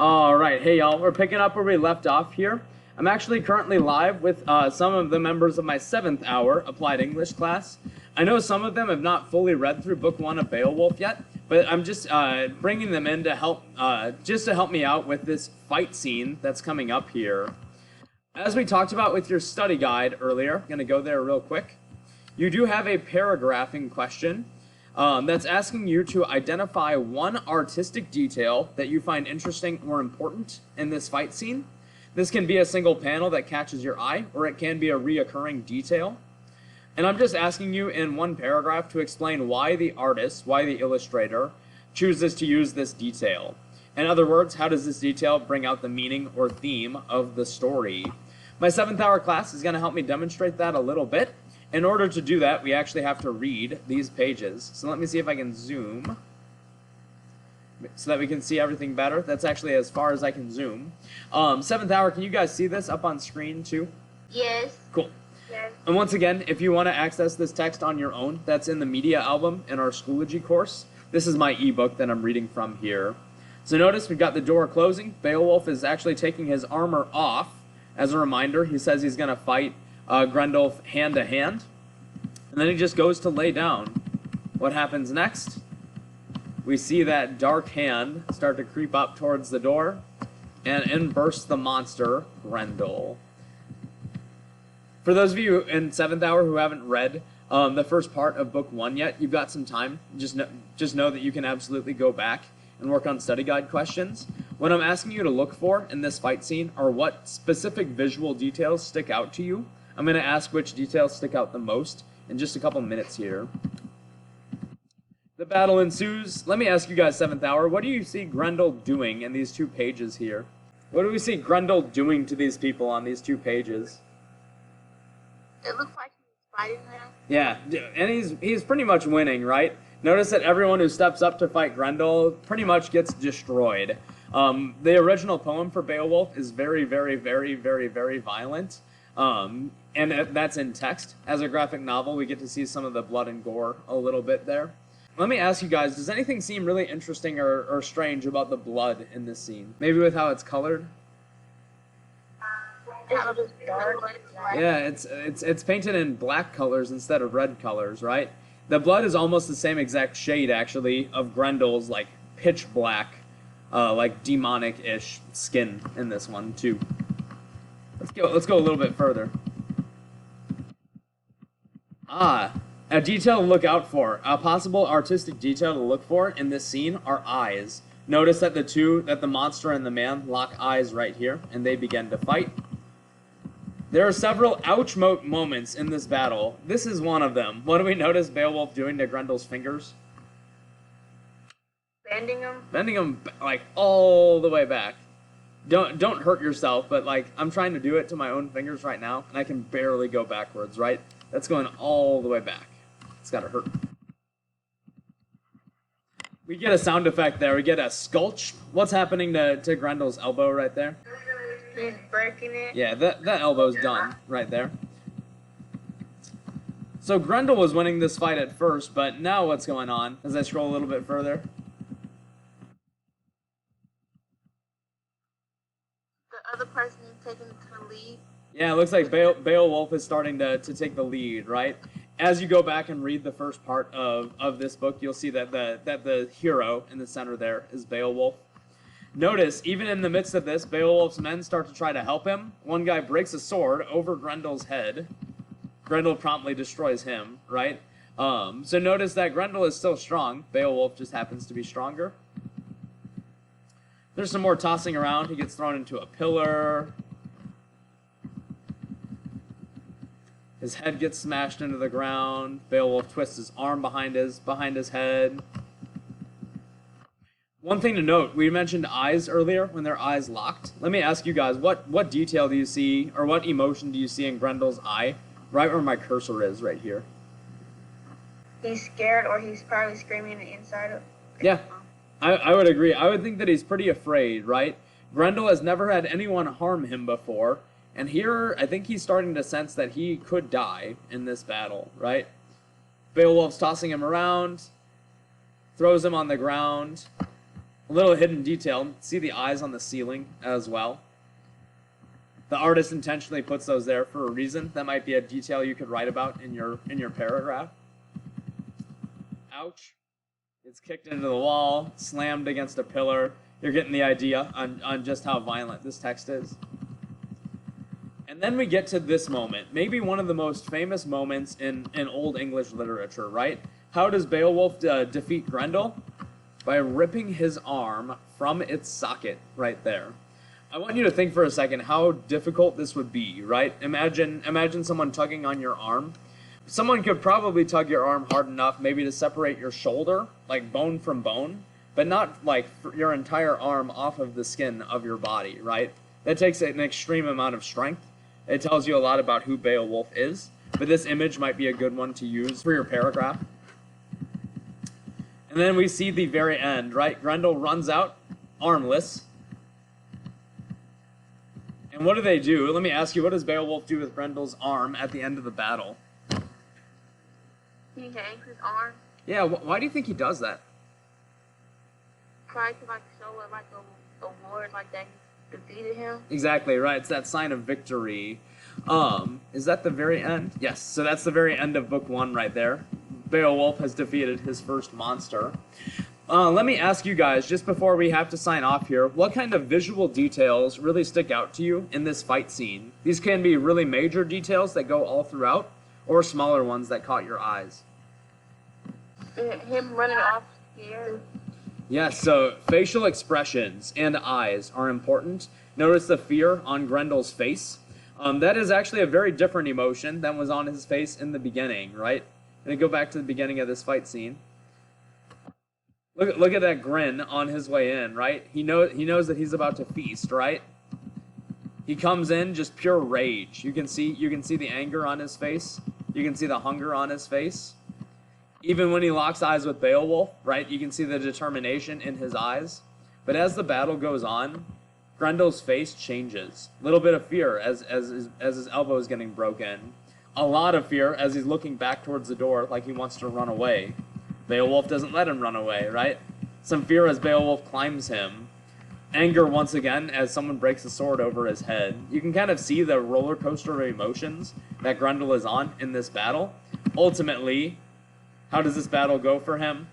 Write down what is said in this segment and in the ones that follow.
Alright, hey y'all, we're picking up where we left off here. I'm actually currently live with some of the members of my 7th hour Applied English class. I know some of them have not fully read through Book One of Beowulf yet, but I'm just bringing them in to help, me out with this fight scene that's coming up here. As we talked about with your study guide earlier, I'm going to go there real quick. You do have a paragraphing question that's asking you to identify one artistic detail that you find interesting or important in this fight scene. This can be a single panel that catches your eye, or it can be a reoccurring detail. And I'm just asking you in one paragraph to explain why the artist, why the illustrator, chooses to use this detail. In other words, how does this detail bring out the meaning or theme of the story? My 7th hour class is going to help me demonstrate that a little bit. In order to do that, we actually have to read these pages. So let me see if I can zoom so that we can see everything better. That's actually as far as I can zoom. 7th hour, can you guys see this up on screen too? Yes. Cool. Yes. And once again, if you want to access this text on your own, that's in the media album in our Schoology course. This is my ebook that I'm reading from here. So notice we've got the door closing. Beowulf is actually taking his armor off. As a reminder, he says he's going to fight Grendel hand to hand. And then he just goes to lay down. What happens next? We see that dark hand start to creep up towards the door, and in bursts the monster, Grendel. For those of you in 7th hour who haven't read the first part of Book 1 yet, you've got some time. Just know that you can absolutely go back and work on study guide questions. What I'm asking you to look for in this fight scene are what specific visual details stick out to you. I'm going to ask which details stick out the most in just a couple minutes here. The battle ensues. Let me ask you guys, 7th hour, what do you see Grendel doing in these 2 pages here? What do we see Grendel doing to these people on these 2 pages? It looks like he's fighting them. Yeah, and he's pretty much winning, right? Notice that everyone who steps up to fight Grendel pretty much gets destroyed. The original poem for Beowulf is very, very, very, very, very violent. And that's in text. As a graphic novel, we get to see some of the blood and gore a little bit there. Let me ask you guys, does anything seem really interesting or strange about the blood in this scene? Maybe with how it's colored? Yeah, it's painted in black colors instead of red colors, right? The blood is almost the same exact shade, actually, of Grendel's, like, pitch black, like, demonic-ish skin in this one, too. Let's go a little bit further. A detail to look out for. A possible artistic detail to look for in this scene are eyes. Notice that the monster and the man lock eyes right here, and they begin to fight. There are several ouch moments in this battle. This is one of them. What do we notice Beowulf doing to Grendel's fingers? Bending them? Bending them, like, all the way back. Don't hurt yourself, but, like, I'm trying to do it to my own fingers right now, and I can barely go backwards, right? That's going all the way back. It's gotta hurt. We get a sound effect there. We get a sculch. What's happening to Grendel's elbow right there? He's breaking it. Yeah, that elbow's done right there. So Grendel was winning this fight at first, but now what's going on? As I scroll a little bit further. The other person is taking the lead. Yeah, it looks like Beowulf is starting to take the lead, right? As you go back and read the first part of this book, you'll see that the hero in the center there is Beowulf. Notice, even in the midst of this, Beowulf's men start to try to help him. One guy breaks a sword over Grendel's head. Grendel promptly destroys him, right? So notice that Grendel is still strong. Beowulf just happens to be stronger. There's some more tossing around. He gets thrown into a pillar. His head gets smashed into the ground. Beowulf twists his arm behind his head. One thing to note, we mentioned eyes earlier when their eyes locked. Let me ask you guys, what detail do you see, or what emotion do you see in Grendel's eye? Right where my cursor is, right here. He's scared, or he's probably screaming inside of. Yeah, I would agree. I would think that he's pretty afraid, right? Grendel has never had anyone harm him before, and here I think he's starting to sense that he could die in this battle, right? Beowulf's tossing him around, throws him on the ground. A little hidden detail. See the eyes on the ceiling as well. The artist intentionally puts those there for a reason. That might be a detail you could write about in your paragraph. Ouch. It's kicked into the wall, slammed against a pillar. You're getting the idea on just how violent this text is. And then we get to this moment, maybe one of the most famous moments in Old English literature, right? How does Beowulf defeat Grendel? By ripping his arm from its socket right there. I want you to think for a second how difficult this would be, right? Imagine someone tugging on your arm. Someone could probably tug your arm hard enough maybe to separate your shoulder, like bone from bone, but not like your entire arm off of the skin of your body, right? That takes an extreme amount of strength. It tells you a lot about who Beowulf is, but this image might be a good one to use for your paragraph. And then we see the very end, right? Grendel runs out, armless. And what do they do? Let me ask you, what does Beowulf do with Grendel's arm at the end of the battle? He hangs his arm. Yeah, why do you think he does that? Try to like show it like a award like that he defeated him. Exactly, right. It's that sign of victory. Is that the very end? Yes, so that's the very end of book 1 right there. Beowulf has defeated his first monster. Let me ask you guys, just before we have to sign off here, what kind of visual details really stick out to you in this fight scene? These can be really major details that go all throughout, or smaller ones that caught your eyes. Him running off scared. Yes, so facial expressions and eyes are important. Notice the fear on Grendel's face. That is actually a very different emotion than was on his face in the beginning, right? And go back to the beginning of this fight scene. Look at that grin on his way in, right? He knows that he's about to feast, right? He comes in just pure rage. You can see the anger on his face. You can see the hunger on his face. Even when he locks eyes with Beowulf, right? You can see the determination in his eyes. But as the battle goes on, Grendel's face changes. A little bit of fear as his elbow is getting broken. A lot of fear as he's looking back towards the door like he wants to run away. Beowulf doesn't let him run away, right? Some fear as Beowulf climbs him. Anger once again as someone breaks a sword over his head. You can kind of see the roller coaster of emotions that Grendel is on in this battle. Ultimately, how does this battle go for him?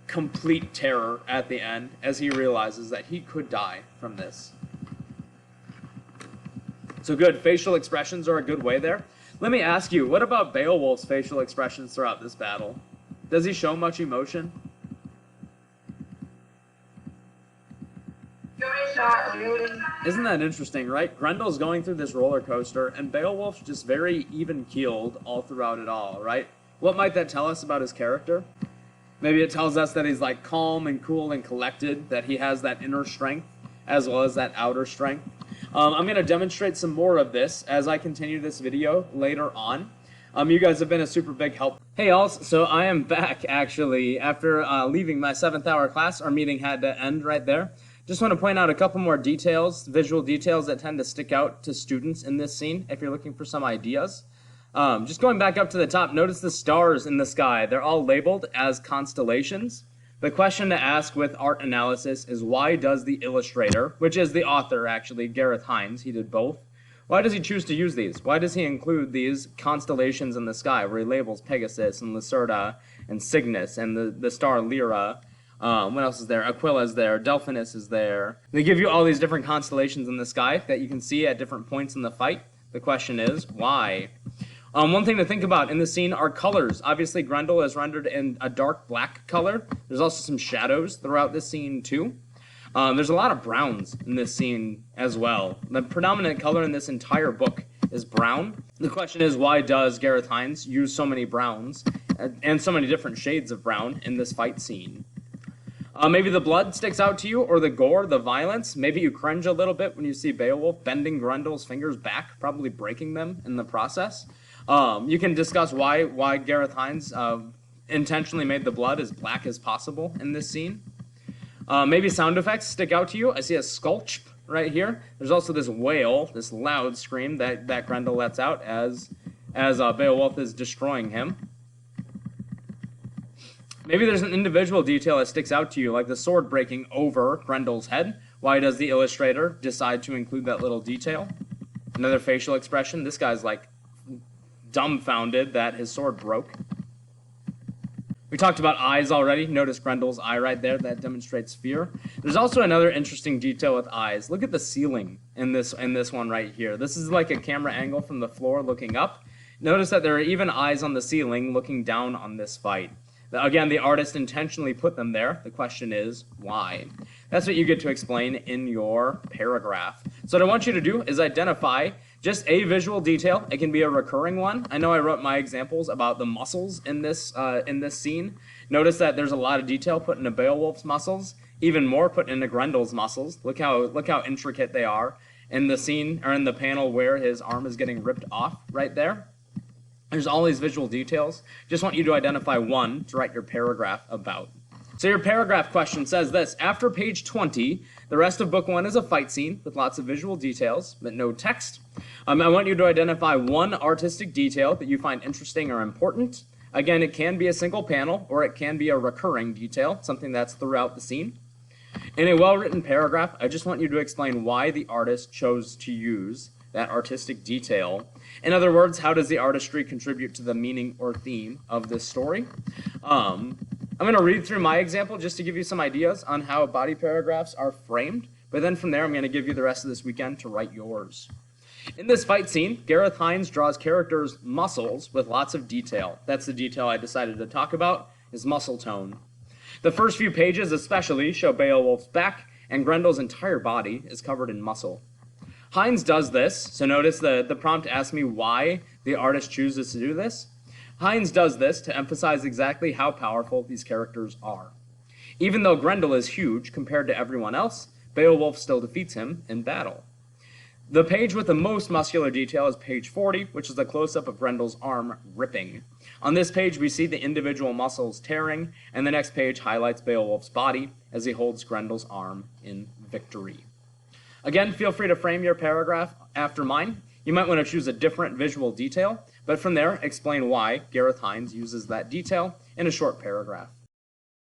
Complete terror at the end as he realizes that he could die from this. So good, facial expressions are a good way there. Let me ask you, what about Beowulf's facial expressions throughout this battle? Does he show much emotion? Not really. Isn't that interesting, right? Grendel's going through this roller coaster, and Beowulf's just very even-keeled all throughout it all, right? What might that tell us about his character? Maybe it tells us that he's like calm and cool and collected, that he has that inner strength as well as that outer strength. I'm going to demonstrate some more of this as I continue this video later on. You guys have been a super big help. Hey all, so I am back actually after leaving my 7th hour class. Our meeting had to end right there. Just want to point out a couple more details, visual details that tend to stick out to students in this scene if you're looking for some ideas. Just going back up to the top, notice the stars in the sky. They're all labeled as constellations. The question to ask with art analysis is why does the illustrator, which is the author actually, Gareth Hines, he did both, why does he choose to use these? Why does he include these constellations in the sky where he labels Pegasus and Lacerta and Cygnus and the star Lyra? What else is there? Aquila's there, Delphinus is there. They give you all these different constellations in the sky that you can see at different points in the fight. The question is, why? One thing to think about in the scene are colors. Obviously, Grendel is rendered in a dark black color. There's also some shadows throughout this scene, too. There's a lot of browns in this scene as well. The predominant color in this entire book is brown. The question is, why does Gareth Hines use so many browns and so many different shades of brown in this fight scene? Maybe the blood sticks out to you, or the gore, the violence. Maybe you cringe a little bit when you see Beowulf bending Grendel's fingers back, probably breaking them in the process. You can discuss why Gareth Hines intentionally made the blood as black as possible in this scene. Maybe sound effects stick out to you. I see a skulch right here. There's also this wail, this loud scream that Grendel lets out as Beowulf is destroying him. Maybe there's an individual detail that sticks out to you, like the sword breaking over Grendel's head. Why does the illustrator decide to include that little detail? Another facial expression. This guy's like dumbfounded that his sword broke. We talked about eyes already. Notice Grendel's eye right there. That demonstrates fear. There's also another interesting detail with eyes. Look at the ceiling in this one right here. This is like a camera angle from the floor looking up. Notice that there are even eyes on the ceiling looking down on this fight. Again, the artist intentionally put them there. The question is, why? That's what you get to explain in your paragraph. So what I want you to do is identify just a visual detail. It can be a recurring one. I know I wrote my examples about the muscles in this scene. Notice that there's a lot of detail put into Beowulf's muscles, even more put into Grendel's muscles. Look how intricate they are in the scene, or in the panel where his arm is getting ripped off right there. There's all these visual details. Just want you to identify one to write your paragraph about. So your paragraph question says this: after page 20, the rest of book 1 is a fight scene with lots of visual details, but no text. I want you to identify one artistic detail that you find interesting or important. Again, it can be a single panel, or it can be a recurring detail, something that's throughout the scene. In a well-written paragraph, I just want you to explain why the artist chose to use that artistic detail. In other words, how does the artistry contribute to the meaning or theme of this story? I'm going to read through my example just to give you some ideas on how body paragraphs are framed, but then from there I'm going to give you the rest of this weekend to write yours. In this fight scene, Gareth Hines draws characters' muscles with lots of detail. That's the detail I decided to talk about, is muscle tone. The first few pages especially show Beowulf's back, and Grendel's entire body is covered in muscle. Hines does this, so notice the prompt asks me why the artist chooses to do this. Hines does this to emphasize exactly how powerful these characters are. Even though Grendel is huge compared to everyone else, Beowulf still defeats him in battle. The page with the most muscular detail is page 40, which is a close-up of Grendel's arm ripping. On this page, we see the individual muscles tearing, and the next page highlights Beowulf's body as he holds Grendel's arm in victory. Again, feel free to frame your paragraph after mine. You might want to choose a different visual detail, but from there, explain why Gareth Hines uses that detail in a short paragraph.